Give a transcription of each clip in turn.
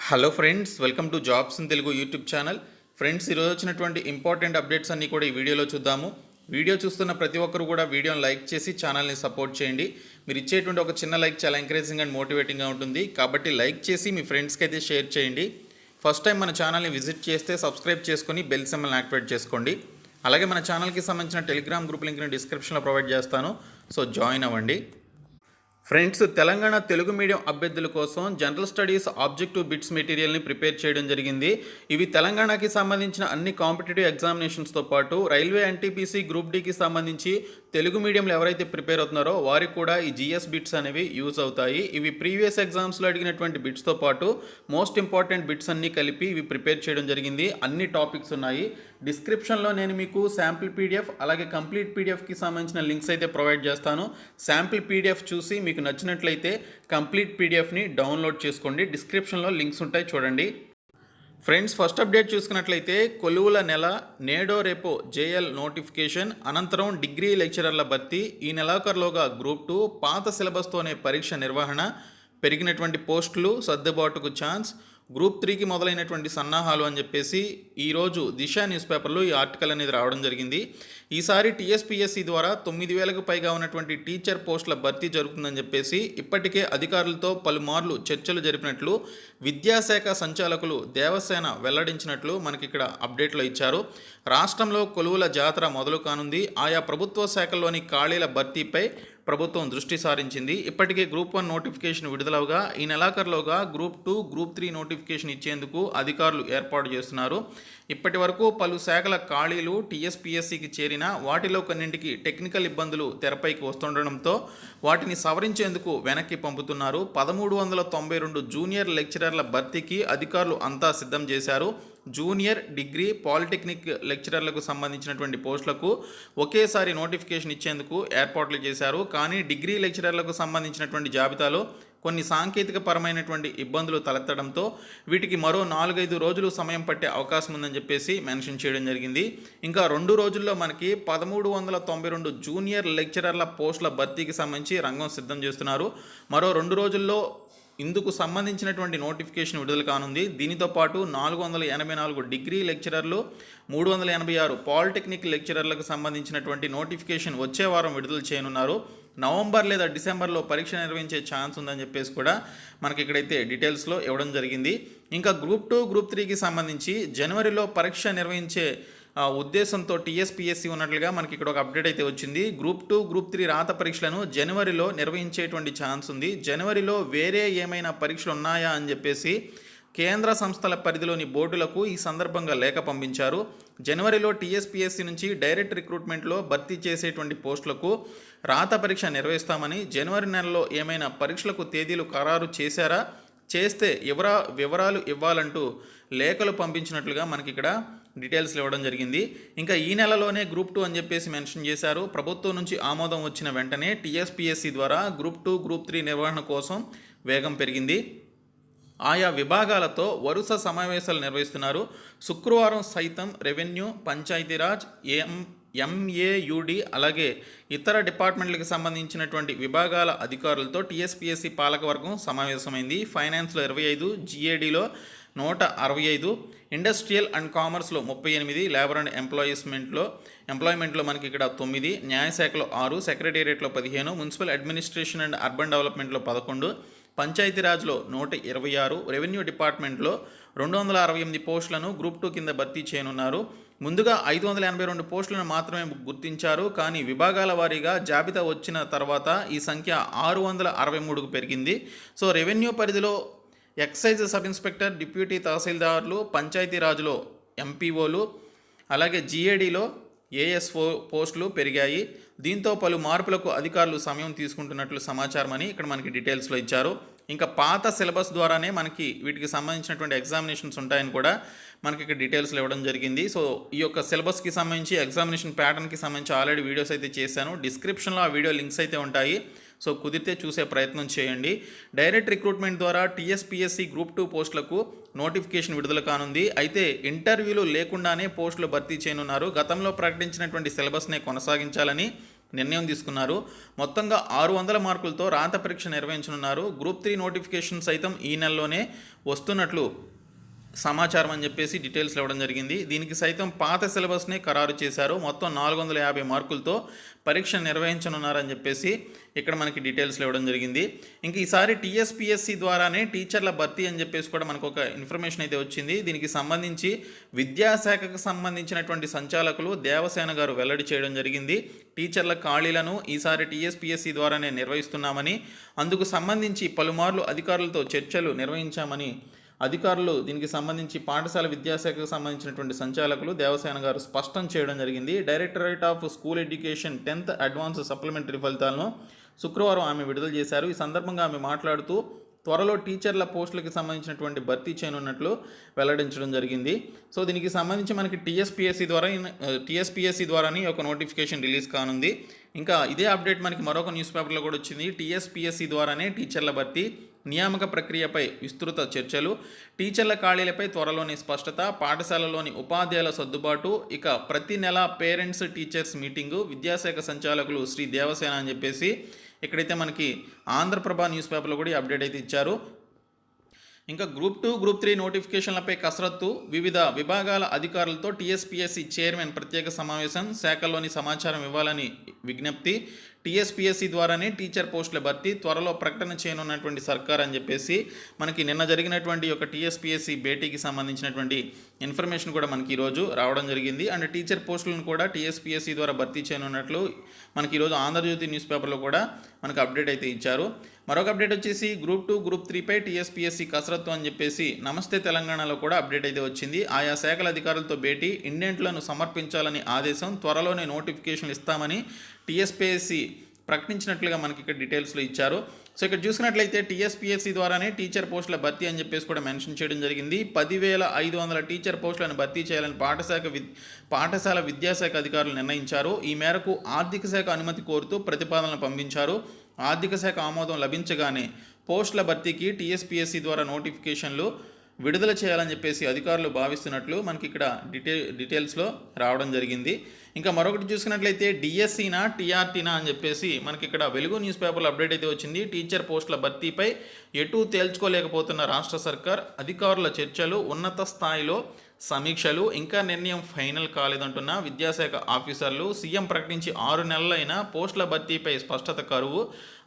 Hello friends, welcome to jobs in Telugu YouTube channel. Friends, ఈరోజు వచ్చినటువంటి important updates అన్నీ కూడా ఈ వీడియోలో చూద్దాము. వీడియో చూస్తున్న ప్రతి ఒక్కరు కూడా వీడియోని లైక్ చేసి ఛానల్ని సపోర్ట్ చేయండి. మీరు ఇచ్చేటువంటి ఒక చిన్న లైక్ చాలా ఎంకరేజింగ్ అండ్ మోటివేటింగ్గా ఉంటుంది, కాబట్టి లైక్ చేసి మీ ఫ్రెండ్స్కి అయితే షేర్ చేయండి. ఫస్ట్ టైం మన ఛానల్ని విజిట్ చేస్తే సబ్స్క్రైబ్ చేసుకొని బెల్ సింబల్ని యాక్టివేట్ చేసుకోండి. అలాగే మన ఛానల్కి సంబంధించిన టెలిగ్రామ్ గ్రూప్ లింక్ని డిస్క్రిప్షన్లో ప్రొవైడ్ చేస్తాను, సో జాయిన్ అవ్వండి. ఫ్రెండ్స్, తెలంగాణ తెలుగు మీడియం అభ్యర్థుల కోసం జనరల్ స్టడీస్ ఆబ్జెక్టివ్ బిట్స్ మెటీరియల్ని ప్రిపేర్ చేయడం జరిగింది. ఇవి తెలంగాణకి సంబంధించిన అన్ని కాంపిటేటివ్ ఎగ్జామినేషన్స్తో పాటు రైల్వే ఎన్టీపీసీ గ్రూప్ డీకి సంబంధించి తెలుగు మీడియంలో ఎవరైతే ప్రిపేర్ అవుతున్నారో వారికి కూడా ఈ జిఎస్ బిట్స్ అనేవి యూజ్ అవుతాయి. ఇవి ప్రీవియస్ ఎగ్జామ్స్లో అడిగినటువంటి బిట్స్తో పాటు మోస్ట్ ఇంపార్టెంట్ బిట్స్ అన్నీ కలిపి ఇవి ప్రిపేర్ చేయడం జరిగింది. అన్ని టాపిక్స్ ఉన్నాయి. డిస్క్రిప్షన్లో నేను మీకు శాంపిల్ పీడిఎఫ్ అలాగే కంప్లీట్ పీడిఎఫ్కి సంబంధించిన లింక్స్ అయితే ప్రొవైడ్ చేస్తాను. శాంపిల్ పీడిఎఫ్ చూసి మీకు నచ్చినట్లయితే కంప్లీట్ పీడిఎఫ్ని డౌన్లోడ్ చేసుకోండి. డిస్క్రిప్షన్లో లింక్స్ ఉంటాయి, చూడండి. ఫ్రెండ్స్, ఫస్ట్ అప్డేట్ చూసుకున్నట్లయితే కొలువుల నెల నేడో రేపో జేఎల్ నోటిఫికేషన్, అనంతరం డిగ్రీ లెక్చరర్ల భర్తీ, ఈ నెలాఖరులోగా గ్రూప్ 2 పాత సిలబస్తోనే పరీక్ష నిర్వహణ, పెరిగినటువంటి పోస్టులు సర్దుబాటుకు ఛాన్స్, గ్రూప్ 3కి మొదలైనటువంటి సన్నాహాలు అని చెప్పేసి ఈరోజు దిశ న్యూస్ పేపర్లో ఈ ఆర్టికల్ అనేది రావడం జరిగింది. ఈసారి టీఎస్పీఎస్సీ ద్వారా 9,000కు పైగా ఉన్నటువంటి టీచర్ పోస్టుల భర్తీ జరుగుతుందని చెప్పేసి ఇప్పటికే అధికారులతో పలుమార్లు చర్చలు జరిపినట్లు విద్యాశాఖ సంచాలకులు దేవసేన వెల్లడించినట్లు మనకి ఇక్కడ అప్డేట్లో ఇచ్చారు. రాష్ట్రంలో కొలువుల జాతర మొదలు కానుంది. ఆయా ప్రభుత్వ శాఖల్లోని ఖాళీల భర్తీపై ప్రభుత్వం దృష్టి సారించింది. ఇప్పటికే గ్రూప్ 1 నోటిఫికేషన్ విడుదలవగా ఈ నెలాఖరులోగా గ్రూప్ 2, గ్రూప్ 3 నోటిఫికేషన్ ఇచ్చేందుకు అధికారులు ఏర్పాటు చేస్తున్నారు. ఇప్పటి వరకు పలు శాఖల ఖాళీలు టీఎస్పీఎస్సీకి చేరిన వాటిలో కొన్నింటికి టెక్నికల్ ఇబ్బందులు తెరపైకి వస్తుండడంతో వాటిని సవరించేందుకు వెనక్కి పంపుతున్నారు. 1392 జూనియర్ లెక్చరర్ల భర్తీకి అధికారులు అంతా సిద్ధం చేశారు. జూనియర్, డిగ్రీ, పాలిటెక్నిక్ లెక్చరర్లకు సంబంధించినటువంటి పోస్టులకు ఒకేసారి నోటిఫికేషన్ ఇచ్చేందుకు ఏర్పాట్లు చేశారు. కానీ డిగ్రీ లెక్చరర్లకు సంబంధించినటువంటి జాబితాలో కొన్ని సాంకేతిక పరమైనటువంటి ఇబ్బందులు తలెత్తడంతో వీటికి మరో 4-5 రోజులు సమయం పట్టే అవకాశం ఉందని చెప్పేసి మెన్షన్ చేయడం జరిగింది. ఇంకా 2 రోజుల్లో మనకి 1392 జూనియర్ లెక్చరర్ల పోస్టుల భర్తీకి సంబంధించి రంగం సిద్ధం చేస్తున్నారు. మరో 2 రోజుల్లో ఇందుకు సంబంధించినటువంటి నోటిఫికేషన్ విడుదల కానుంది. దీనితో పాటు 484 డిగ్రీ లెక్చరర్లు, 386 పాలిటెక్నిక్ లెక్చరర్లకు సంబంధించినటువంటి నోటిఫికేషన్ వచ్చే వారం విడుదల చేయనున్నారు. నవంబర్ లేదా డిసెంబర్లో పరీక్ష నిర్వహించే ఛాన్స్ ఉందని చెప్పేసి కూడా మనకి ఇక్కడైతే డీటెయిల్స్లో ఇవ్వడం జరిగింది. ఇంకా గ్రూప్ 2, గ్రూప్ 3కి సంబంధించి జనవరిలో పరీక్ష నిర్వహించే ఉద్దేశంతో టీఎస్పీఎస్సీ ఉన్నట్లుగా మనకి ఇక్కడ ఒక అప్డేట్ అయితే వచ్చింది. గ్రూప్ 2, గ్రూప్ 3 రాత పరీక్షలను జనవరిలో నిర్వహించేటువంటి ఛాన్స్ ఉంది. జనవరిలో వేరే ఏమైనా పరీక్షలు ఉన్నాయా అని చెప్పేసి కేంద్ర సంస్థల పరిధిలోని బోర్డులకు ఈ సందర్భంగా లేఖ పంపించారు. జనవరిలో టీఎస్పీఎస్సీ నుంచి డైరెక్ట్ రిక్రూట్మెంట్లో భర్తీ చేసేటువంటి పోస్టులకు రాత పరీక్ష నిర్వహిస్తామని, జనవరి నెలలో ఏమైనా పరీక్షలకు తేదీలు ఖరారు చేశారా, చేస్తే వివరాలు ఇవ్వాలంటూ లేఖలు పంపించినట్లుగా మనకి ఇక్కడ డీటెయిల్స్ ఇవ్వడం జరిగింది. ఇంకా ఈ నెలలోనే గ్రూప్ 2 అని చెప్పేసి మెన్షన్ చేశారు. ప్రభుత్వం నుంచి ఆమోదం వచ్చిన వెంటనే టీఎస్పీఎస్సీ ద్వారా గ్రూప్ 2, గ్రూప్ 3 నిర్వహణ కోసం వేగం పెరిగింది. ఆయా విభాగాలతో వరుస సమావేశాలు నిర్వహిస్తున్నారు. శుక్రవారం సైతం రెవెన్యూ, పంచాయతీరాజ్, ఎంఏయుడి అలాగే ఇతర డిపార్ట్మెంట్లకు సంబంధించినటువంటి విభాగాల అధికారులతో టీఎస్పీఎస్సీ పాలకవర్గం సమావేశమైంది. ఫైనాన్స్లో 25, జీఏడీలో 165, ఇండస్ట్రియల్ అండ్ కామర్స్లో 38, లేబర్ అండ్ ఎంప్లాయ్మెంట్లో మనకి ఇక్కడ 9, న్యాయశాఖలో 6, సెక్రటేరియట్లో 15, మున్సిపల్ అడ్మినిస్ట్రేషన్ అండ్ అర్బన్ డెవలప్మెంట్లో 11, పంచాయతీరాజ్లో 126, రెవెన్యూ డిపార్ట్మెంట్లో 268 పోస్టులను గ్రూప్ 2 కింద భర్తీ చేయనున్నారు. ముందుగా 582 పోస్టులను మాత్రమే గుర్తించారు. కానీ విభాగాల వారీగా జాబితా వచ్చిన తర్వాత ఈ సంఖ్య 663కు పెరిగింది. సో రెవెన్యూ పరిధిలో ఎక్సైజ్ సబ్ ఇన్స్పెక్టర్, డిప్యూటీ తహసీల్దార్లు, పంచాయతీరాజ్లో ఎంపీఓలు అలాగే జీఏడీలో ఏఎస్ఓ పోస్టులు పెరిగాయి. దీంతో పలు మార్పులకు అధికారులు సమయం తీసుకుంటున్నట్లు సమాచారం అని ఇక్కడ మనకి డీటెయిల్స్లో ఇచ్చారు. ఇంకా పాత సిలబస్ ద్వారానే మనకి వీటికి సంబంధించినటువంటి ఎగ్జామినేషన్స్ ఉంటాయని కూడా మనకి ఇక్కడ డీటెయిల్స్లో ఇవ్వడం జరిగింది. సో ఈ యొక్క సిలబస్కి సంబంధించి ఎగ్జామినేషన్ ప్యాటర్న్కి సంబంధించి ఆల్రెడీ వీడియోస్ అయితే చేశాను. డిస్క్రిప్షన్లో ఆ వీడియో లింక్స్ అయితే ఉంటాయి, సో కుదిరితే చూసే ప్రయత్నం చేయండి. డైరెక్ట్ రిక్రూట్మెంట్ ద్వారా టీఎస్పీఎస్సీ గ్రూప్ 2 పోస్టులకు నోటిఫికేషన్ విడుదల కానుంది. అయితే ఇంటర్వ్యూలు లేకుండానే పోస్టులు భర్తీ చేయనున్నారు. గతంలో ప్రకటించినటువంటి సిలబస్నే కొనసాగించాలని నిర్ణయం తీసుకున్నారు. మొత్తంగా 600 మార్కులతో రాత పరీక్ష నిర్వహించనున్నారు. గ్రూప్ 3 నోటిఫికేషన్ సైతం ఈ నెలలోనే వస్తున్నట్లు సమాచారం అని చెప్పేసి డీటెయిల్స్ ఇవ్వడం జరిగింది. దీనికి సైతం పాత సిలబస్నే ఖరారు చేశారు. మొత్తం 450 మార్కులతో పరీక్ష నిర్వహించనున్నారని చెప్పేసి ఇక్కడ మనకి డీటెయిల్స్ ఇవ్వడం జరిగింది. ఇంక ఈసారి టీఎస్పీఎస్సీ ద్వారానే టీచర్ల భర్తీ అని చెప్పేసి కూడా మనకు ఒక ఇన్ఫర్మేషన్ అయితే వచ్చింది. దీనికి సంబంధించి విద్యాశాఖకు సంబంధించినటువంటి సంచాలకులు దేవసేన గారు వెల్లడి చేయడం జరిగింది. టీచర్ల ఖాళీలను ఈసారి టీఎస్పీఎస్సీ ద్వారానే నిర్వహిస్తున్నామని, అందుకు సంబంధించి పలుమార్లు అధికారులతో చర్చలు నిర్వహించామని అధికారులు దీనికి సంబంధించి పాఠశాల విద్యాశాఖకు సంబంధించినటువంటి సంచాలకులు దేవసేన గారు స్పష్టం చేయడం జరిగింది. Directorate of school education 10th advance supplementary ఫలితాలను శుక్రవారం ఆమె విడుదల చేశారు. ఈ సందర్భంగా ఆమె మాట్లాడుతూ త్వరలో టీచర్ల పోస్టులకు సంబంధించినటువంటి భర్తీ చేయనున్నట్లు వెల్లడించడం జరిగింది. సో దీనికి సంబంధించి మనకి టీఎస్పీఎస్సీ ద్వారానే ఒక నోటిఫికేషన్ రిలీజ్ కానుంది. ఇంకా ఇదే అప్డేట్ మనకి మరొక న్యూస్ పేపర్లో కూడా వచ్చింది. టీఎస్పీఎస్సీ ద్వారానే టీచర్ల భర్తీ, నియామక ప్రక్రియపై విస్తృత చర్చలు, టీచర్ల ఖాళీలపై త్వరలోని స్పష్టత, పాఠశాలలోని ఉపాధ్యాయుల సర్దుబాటు, ఇక ప్రతి నెల పేరెంట్స్ టీచర్స్ మీటింగు, విద్యాశాఖ సంచాలకులు శ్రీ దేవసేన అని చెప్పేసి ఇక్కడైతే మనకి ఆంధ్రప్రభ న్యూస్ పేపర్లో కూడా ఈ అప్డేట్ అయితే ఇచ్చారు. ఇంకా గ్రూప్ 2, గ్రూప్ 3 నోటిఫికేషన్లపై కసరత్తు, వివిధ విభాగాల అధికారులతో టీఎస్పీఎస్సీ చైర్మన్ ప్రత్యేక సమావేశం, శాఖల్లోని సమాచారం ఇవ్వాలని విజ్ఞప్తి, టీఎస్పీఎస్సీ ద్వారానే టీచర్ పోస్టుల భర్తీ, త్వరలో ప్రకటన చేయనున్నటువంటి సర్కార్ అని చెప్పేసి మనకి నిన్న జరిగినటువంటి ఒక టీఎస్పీఎస్సీ భేటీకి సంబంధించినటువంటి ఇన్ఫర్మేషన్ కూడా మనకి ఈరోజు రావడం జరిగింది. అండ్ టీచర్ పోస్టులను కూడా టీఎస్పీఎస్సీ ద్వారా భర్తీ చేయనున్నట్లు మనకి ఈరోజు ఆంధ్రజ్యోతి న్యూస్ పేపర్లో కూడా మనకు అప్డేట్ అయితే ఇచ్చారు. మరొక అప్డేట్ వచ్చేసి గ్రూప్ 2, గ్రూప్ 3పై టీఎస్పీఎస్సీ కసరత్తు అని చెప్పేసి నమస్తే తెలంగాణలో కూడా అప్డేట్ అయితే వచ్చింది. ఆయా శాఖల అధికారులతో భేటీ, ఇండెంట్లను సమర్పించాలని ఆదేశం, త్వరలోనే నోటిఫికేషన్లు ఇస్తామని టీఎస్పీఎస్సీ ప్రకటించినట్లుగా మనకి ఇక్కడ డీటెయిల్స్లో ఇచ్చారు. సో ఇక్కడ చూసినట్లయితే టీఎస్పీఎస్సీ ద్వారానే టీచర్ పోస్టుల భర్తీ అని చెప్పేసి కూడా మెన్షన్ చేయడం జరిగింది. 10,500 టీచర్ పోస్టులను భర్తీ చేయాలని పాఠశాల విద్యాశాఖ అధికారులు నిర్ణయించారు. ఈ మేరకు ఆర్థిక శాఖ అనుమతి కోరుతూ ప్రతిపాదనలు పంపించారు. ఆర్థిక శాఖ ఆమోదం లభించగానే పోస్టుల భర్తీకి టీఎస్పీఎస్సీ ద్వారా నోటిఫికేషన్లు విడుదల చేయాలని చెప్పేసి అధికారులు భావిస్తున్నట్లు మనకి ఇక్కడ డీటెయిల్స్లో రావడం జరిగింది. ఇంకా మరొకటి చూసుకున్నట్లయితే డిఎస్సీనా టీఆర్టీనా అని చెప్పేసి మనకి ఇక్కడ వెలుగు న్యూస్ పేపర్లో అప్డేట్ అయితే వచ్చింది. టీచర్ పోస్టుల భర్తీపై ఎటూ తేల్చుకోలేకపోతున్న రాష్ట్ర సర్కార్, అధికారుల చర్చలు, ఉన్నత స్థాయిలో సమీక్షలు, ఇంకా నిర్ణయం ఫైనల్ కాలేదంటున్న విద్యాశాఖ ఆఫీసర్లు, సీఎం ప్రకటించి 6 నెలలైన పోస్టుల భర్తీపై స్పష్టత కరువు,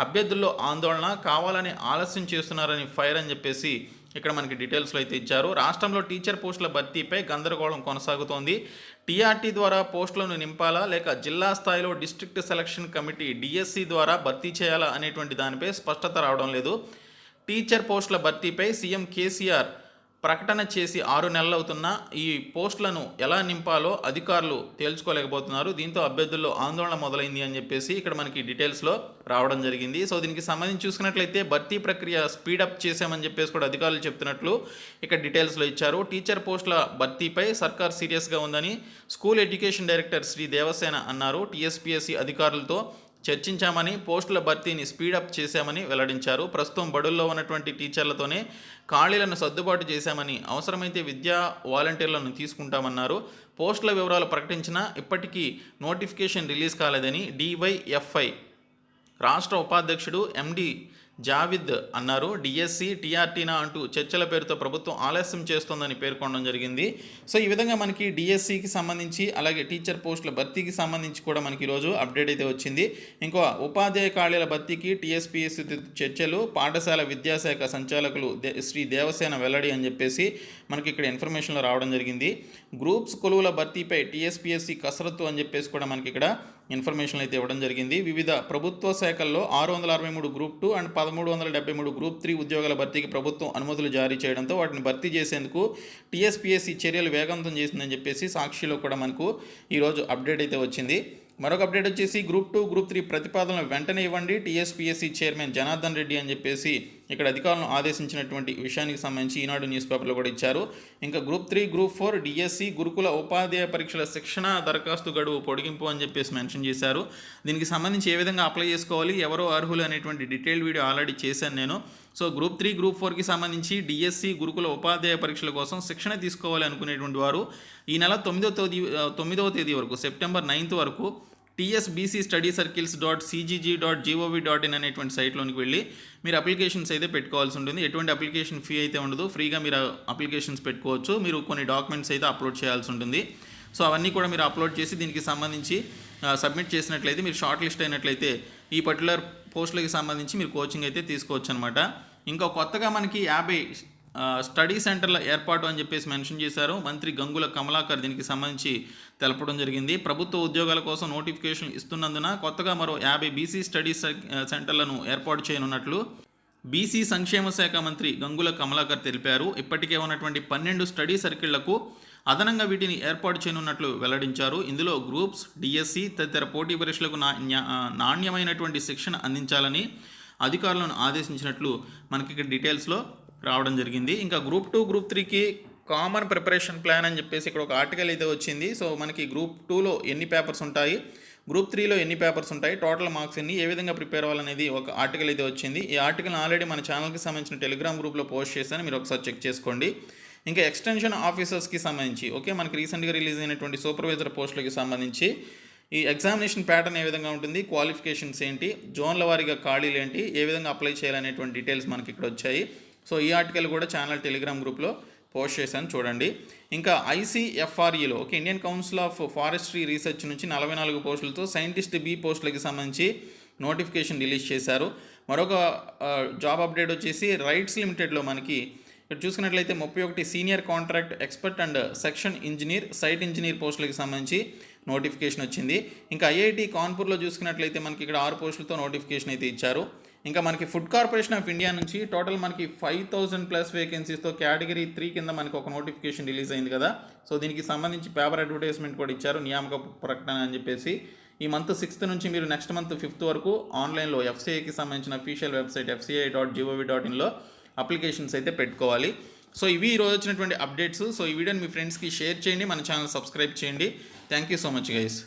అభ్యర్థుల్లో ఆందోళన, కావాలని ఆలస్యం చేస్తున్నారని ఫైర్ అని చెప్పేసి ఇక్కడ మనకి డీటెయిల్స్లో అయితే ఇచ్చారు. రాష్ట్రంలో టీచర్ పోస్టుల భర్తీపై గందరగోళం కొనసాగుతోంది. టీఆర్టీ ద్వారా పోస్టులను నింపాలా లేక జిల్లా స్థాయిలో డిస్ట్రిక్ట్ సెలక్షన్ కమిటీ డిఎస్సి ద్వారా భర్తీ చేయాలా అనేటువంటి దానిపై స్పష్టత రావడం లేదు. టీచర్ పోస్టుల భర్తీపై సీఎం కేసీఆర్ ప్రకటన చేసి 6 నెలలు అవుతున్నా ఈ పోస్టులను ఎలా నింపాలో అధికారులు తేల్చుకోలేకపోతున్నారు. దీంతో అభ్యర్థుల్లో ఆందోళన మొదలైంది అని చెప్పేసి ఇక్కడ మనకి డీటెయిల్స్లో రావడం జరిగింది. సో దీనికి సంబంధించి చూసుకున్నట్లయితే భర్తీ ప్రక్రియ స్పీడప్ చేశామని చెప్పేసి కూడా అధికారులు చెప్తున్నట్లు ఇక్కడ డీటెయిల్స్లో ఇచ్చారు. టీచర్ పోస్టుల భర్తీపై సర్కార్ సీరియస్గా ఉందని school education director Shri Devasena అన్నారు. టీఎస్పీఎస్సీ అధికారులతో చర్చించామని, పోస్టుల భర్తీని స్పీడప్ చేశామని వెల్లడించారు. ప్రస్తుతం బడుల్లో ఉన్నటువంటి టీచర్లతోనే ఖాళీలను సర్దుబాటు చేశామని, అవసరమైతే విద్యా వాలంటీర్లను తీసుకుంటామన్నారు. పోస్టుల వివరాలు ప్రకటించినా ఇప్పటికీ నోటిఫికేషన్ రిలీజ్ కాలేదని డివైఎఫ్ఐ రాష్ట్ర ఉపాధ్యక్షుడు ఎండి జావిద్ అన్నారు. డిఎస్సి టీఆర్టీనా అంటూ చర్చల పేరుతో ప్రభుత్వం ఆలస్యం చేస్తోందని పేర్కొనడం జరిగింది. సో ఈ విధంగా మనకి డిఎస్సికి సంబంధించి అలాగే టీచర్ పోస్టుల భర్తీకి సంబంధించి కూడా మనకి ఈరోజు అప్డేట్ అయితే వచ్చింది. ఇంకో ఉపాధ్యాయ ఖాళీల భర్తీకి టీఎస్పీఎస్సీ చర్చలు, పాఠశాల విద్యాశాఖ సంచాలకులు శ్రీ దేవసేన వెల్లడి అని చెప్పేసి మనకి ఇక్కడ ఇన్ఫర్మేషన్లో రావడం జరిగింది. గ్రూప్స్ కొలువుల భర్తీపై టీఎస్పీఎస్సీ కసరత్తు అని చెప్పేసి కూడా మనకి ఇక్కడ ఇన్ఫర్మేషన్ అయితే ఇవ్వడం జరిగింది. వివిధ ప్రభుత్వ శాఖల్లో 663 గ్రూప్ 2 అండ్ 1373 గ్రూప్ 3 ఉద్యోగాల భర్తీకి ప్రభుత్వం అనుమతులు జారీ చేయడంతో వాటిని భర్తీ చేసేందుకు టీఎస్పీఎస్సీ చర్యలు వేగవంతం చేసిందని చెప్పేసి సాక్షిలో కూడా మనకు ఈరోజు అప్డేట్ అయితే వచ్చింది. మరొక అప్డేట్ వచ్చేసి గ్రూప్ 2, గ్రూప్ 3 ప్రతిపాదనలు వెంటనే ఇవ్వండి, టీఎస్పీఎస్సీ చైర్మన్ జనార్దన్ రెడ్డి అని చెప్పేసి ఇక్కడ అధికారులను ఆదేశించినటువంటి విషయానికి సంబంధించి ఈనాడు న్యూస్ పేపర్లో కూడా ఇచ్చారు. ఇంకా గ్రూప్ 3, గ్రూప్ 4 డిఎస్సి గురుకుల ఉపాధ్యాయ పరీక్షల శిక్షణ దరఖాస్తు గడువు పొడిగింపు అని చెప్పేసి మెన్షన్ చేశారు. దీనికి సంబంధించి ఏ విధంగా అప్లై చేసుకోవాలి, ఎవరో అర్హులు అనేటువంటి డీటెయిల్ వీడియో ఆల్రెడీ చేశాను నేను. సో గ్రూప్ 3, గ్రూప్ 4కి సంబంధించి డిఎస్సి గురుకుల ఉపాధ్యాయ పరీక్షల కోసం శిక్షణ తీసుకోవాలి అనుకునేటువంటి వారు ఈ నెల 9వ తేదీ వరకు, సెప్టెంబర్ 9th వరకు tsbcstudycircles.cgg.gov.in అనేటువంటి సైట్లోనికి వెళ్ళి మీరు అప్లికేషన్స్ అయితే పెట్టుకోవాల్సి ఉంటుంది. ఎటువంటి అప్లికేషన్ ఫీ అయితే ఉండదు, ఫ్రీగా మీరు అప్లికేషన్స్ పెట్టుకోవచ్చు. మీరు కొన్ని డాక్యుమెంట్స్ అయితే అప్లోడ్ చేయాల్సి ఉంటుంది. సో అవన్నీ కూడా మీరు అప్లోడ్ చేసి దీనికి సంబంధించి సబ్మిట్ చేసినట్లయితే మీరు షార్ట్ లిస్ట్ అయినట్లయితే ఈ పర్టికులర్ పోస్టులకి సంబంధించి మీరు కోచింగ్ అయితే తీసుకోవచ్చు అనమాట. ఇంకా కొత్తగా మనకి 50 స్టడీ సెంటర్ల ఏర్పాటు అని చెప్పేసి మెన్షన్ చేశారు. మంత్రి గంగుల కమలాకర్ దీనికి సంబంధించి తెలపడం జరిగింది. ప్రభుత్వ ఉద్యోగాల కోసం నోటిఫికేషన్ ఇస్తున్నందున కొత్తగా మరో 50 బీసీ స్టడీ సెంటర్లను ఏర్పాటు చేయనున్నట్లు బీసీ సంక్షేమ శాఖ మంత్రి గంగుల కమలాకర్ తెలిపారు. ఇప్పటికే ఉన్నటువంటి 12 స్టడీ సర్కిళ్లకు అదనంగా వీటిని ఏర్పాటు చేయనున్నట్లు వెల్లడించారు. ఇందులో గ్రూప్స్, డిఎస్సి తదితర పోటీ పరీక్షలకు నాణ్యమైనటువంటి శిక్షణ అందించాలని అధికారులను ఆదేశించినట్లు మనకి ఇక్కడ డీటెయిల్స్లో రావడం జరిగింది. ఇంకా గ్రూప్ 2, గ్రూప్ 3కి కామన్ ప్రిపరేషన్ ప్లాన్ అని చెప్పేసి ఇక్కడ ఒక ఆర్టికల్ అయితే వచ్చింది. సో మనకి గ్రూప్ 2లో ఎన్ని పేపర్స్ ఉంటాయి, గ్రూప్ 3లో ఎన్ని పేపర్స్ ఉంటాయి, టోటల్ మార్క్స్ ఎన్ని, ఏ విధంగా ప్రిపేర్ అవ్వాలనేది ఒక ఆర్టికల్ అయితే వచ్చింది. ఈ ఆర్టికల్ ఆల్రెడీ మన ఛానల్కి సంబంధించిన టెలిగ్రామ్ గ్రూప్లో పోస్ట్ చేశాను, మీరు ఒకసారి చెక్ చేసుకోండి. ఇంకా ఎక్స్టెన్షన్ ఆఫీసర్స్కి సంబంధించి మనకి రీసెంట్గా రిలీజ్ అయినటువంటి సూపర్వైజర్ పోస్టులకి సంబంధించి ఈ ఎగ్జామినేషన్ ప్యాటర్న్ ఏ విధంగా ఉంటుంది, క్వాలిఫికేషన్స్ ఏంటి, జోన్ల వారీగా ఖాళీలు ఏంటి, ఏ విధంగా అప్లై చేయాలనేటువంటి డీటెయిల్స్ మనకి ఇక్కడ వచ్చాయి. సో ఈ ఆర్టికల్ కూడా ఛానల్ టెలిగ్రామ్ గ్రూప్లో పోస్ట్ చేశాను, చూడండి. ఇంకా ICFREలో Indian council of forestry research నుంచి 44 పోస్టులతో సైంటిస్ట్ బి పోస్టులకి సంబంధించి నోటిఫికేషన్ రిలీజ్ చేశారు. మరొక జాబ్ అప్డేట్ వచ్చేసి రైట్స్ లిమిటెడ్లో మనకి ఇక్కడ చూసుకున్నట్లయితే 31 senior contract expert and section engineer, site engineer పోస్టులకి సంబంధించి నోటిఫికేషన్ వచ్చింది. ఇంకా IIT కాన్పూర్లో చూసుకున్నట్లయితే మనకి ఇక్కడ 6 పోస్టులతో నోటిఫికేషన్ అయితే ఇచ్చారు. ఇంకా మనకి ఫుడ్ కార్పొరేషన్ ఆఫ్ ఇండియా నుంచి టోటల్ మనకి 5000+ వేకెన్సీస్తో కేటగిరీ 3 కింద మనకి ఒక నోటిఫికేషన్ రిలీజ్ అయింది కదా. సో దీనికి సంబంధించి పేపర్ అడ్వర్టైజ్మెంట్ కూడా ఇచ్చారు, నియామక ప్రకటన అని చెప్పేసి. ఈ మంత్ 6th నుంచి మీరు నెక్స్ట్ మంత్ 5th వరకు ఆన్లైన్లో FCIకి సంబంధించిన అఫీషియల్ వెబ్సైట్ fci.gov.inలో అప్లికేషన్స్ అయితే పెట్టుకోవాలి. సో ఇవి ఈరోజు వచ్చినటువంటి అప్డేట్స్. సో ఈ వీడియోని మీ ఫ్రెండ్స్కి షేర్ చేయండి, మన ఛానల్ సబ్స్క్రైబ్ చేయండి. Thank you so much guys.